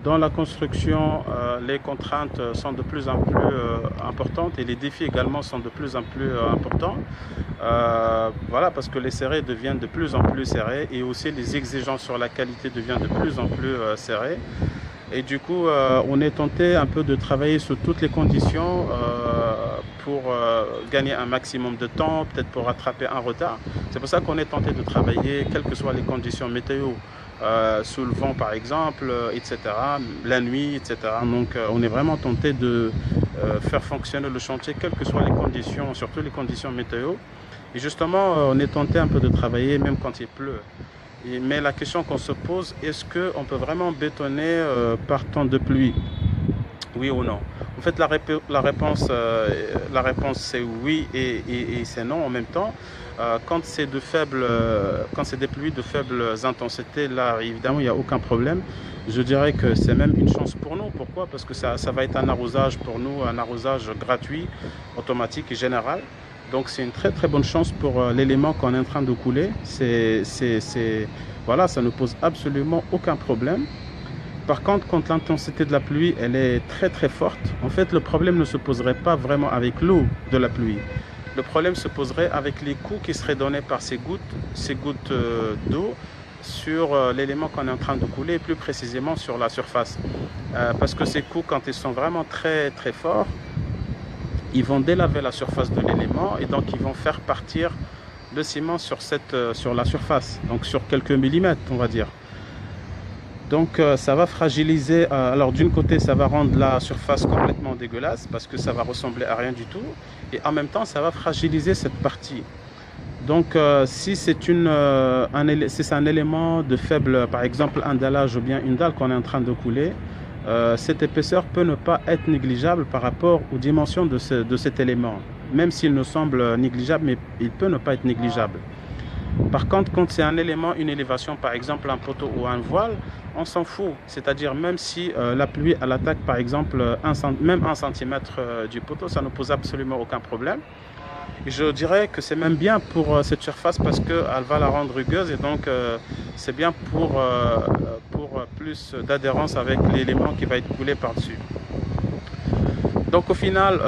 Dans la construction, les contraintes sont de plus en plus importantes et les défis également sont de plus en plus importants. Voilà, parce que les serrés deviennent de plus en plus serrés et aussi les exigences sur la qualité deviennent de plus en plus serrées. Et du coup, on est tenté un peu de travailler sur toutes les conditions pour gagner un maximum de temps, peut-être pour rattraper un retard. C'est pour ça qu'on est tenté de travailler, quelles que soient les conditions météo, sous le vent par exemple, etc., la nuit, etc. Donc on est vraiment tenté de faire fonctionner le chantier, quelles que soient les conditions, surtout les conditions météo. Et justement, on est tenté un peu de travailler même quand il pleut. Mais la question qu'on se pose, est-ce qu'on peut vraiment bétonner par temps de pluie? Oui ou non? En fait, la réponse c'est oui et c'est non en même temps. Quand c'est des pluies de faibles intensités, là, évidemment, il n'y a aucun problème. Je dirais que c'est même une chance pour nous. Pourquoi? Parce que ça va être un arrosage pour nous, un arrosage gratuit, automatique et général. Donc c'est une très très bonne chance pour l'élément qu'on est en train de couler. Voilà, ça ne pose absolument aucun problème. Par contre, quand l'intensité de la pluie elle est très très forte, en fait le problème ne se poserait pas vraiment avec l'eau de la pluie. Le problème se poserait avec les coups qui seraient donnés par ces gouttes d'eau sur l'élément qu'on est en train de couler, et plus précisément sur la surface. Parce que ces coups, quand ils sont vraiment très très forts, ils vont délaver la surface de l'élément et donc ils vont faire partir le ciment sur la surface, donc sur quelques millimètres on va dire. Donc ça va fragiliser, alors d'une côté ça va rendre la surface complètement dégueulasse parce que ça va ressembler à rien du tout et en même temps ça va fragiliser cette partie. Donc si c'est un élément de faible, par exemple un dallage ou bien une dalle qu'on est en train de couler, cette épaisseur peut ne pas être négligeable par rapport aux dimensions de cet élément. Même s'il nous semble négligeable, mais il peut ne pas être négligeable. Par contre, quand c'est un élément, une élévation, par exemple un poteau ou un voile, on s'en fout. C'est-à-dire même si la pluie elle attaque par exemple même 1 centimètre du poteau, ça ne pose absolument aucun problème. Et je dirais que c'est même bien pour cette surface parce qu'elle va la rendre rugueuse et donc c'est bien pour plus d'adhérence avec l'élément qui va être coulé par-dessus. Donc au final,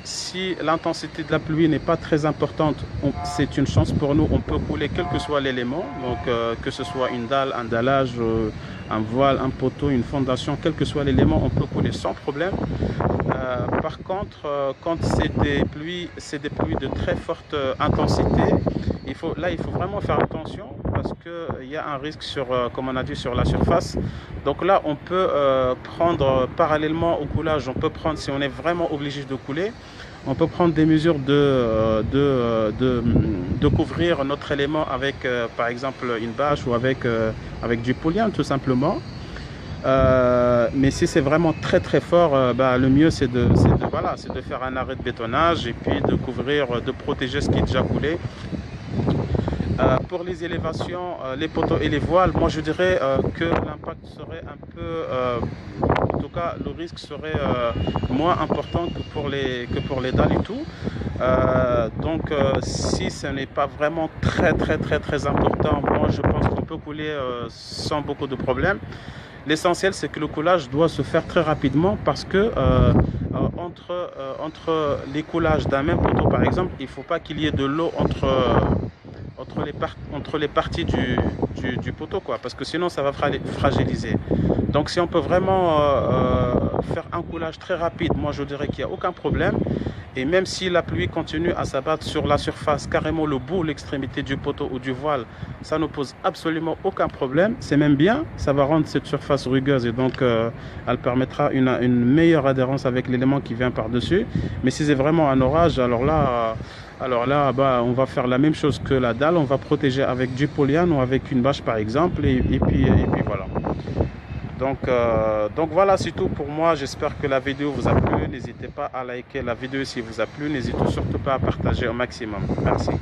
si l'intensité de la pluie n'est pas très importante, c'est une chance pour nous, on peut couler quel que soit l'élément, donc que ce soit une dalle, un dallage, un voile, un poteau, une fondation, quel que soit l'élément, on peut couler sans problème. Par contre, quand c'est des pluies de très forte intensité, il faut vraiment faire attention parce qu'il y a un risque comme on a dit, sur la surface. Donc là, on peut prendre parallèlement au coulage, on peut prendre, si on est vraiment obligé de couler, on peut prendre des mesures de couvrir notre élément avec, par exemple, une bâche ou avec du polyane, tout simplement. Mais si c'est vraiment très très fort, le mieux c'est de faire un arrêt de bétonnage et puis de couvrir, de protéger ce qui est déjà coulé. Pour les élévations, les poteaux et les voiles, moi je dirais que l'impact serait un peu, en tout cas le risque serait moins important que pour les dalles et tout. Donc si ce n'est pas vraiment très important, moi je pense qu'on peut couler sans beaucoup de problèmes. L'essentiel, c'est que le coulage doit se faire très rapidement parce que entre les coulages d'un même poteau, par exemple, il ne faut pas qu'il y ait de l'eau entre les parties du poteau, quoi, parce que sinon ça va fragiliser. Donc si on peut vraiment faire un coulage très rapide, moi je dirais qu'il n'y a aucun problème. Et même si la pluie continue à s'abattre sur la surface, carrément le bout, l'extrémité du poteau ou du voile, ça ne pose absolument aucun problème. C'est même bien, ça va rendre cette surface rugueuse et donc elle permettra une meilleure adhérence avec l'élément qui vient par-dessus. Mais si c'est vraiment un orage, alors là, on va faire la même chose que la dalle, on va protéger avec du polyane ou avec une bâche par exemple, et puis voilà. Donc voilà, c'est tout pour moi. J'espère que la vidéo vous a plu. N'hésitez pas à liker la vidéo si vous a plu. N'hésitez surtout pas à partager au maximum. Merci.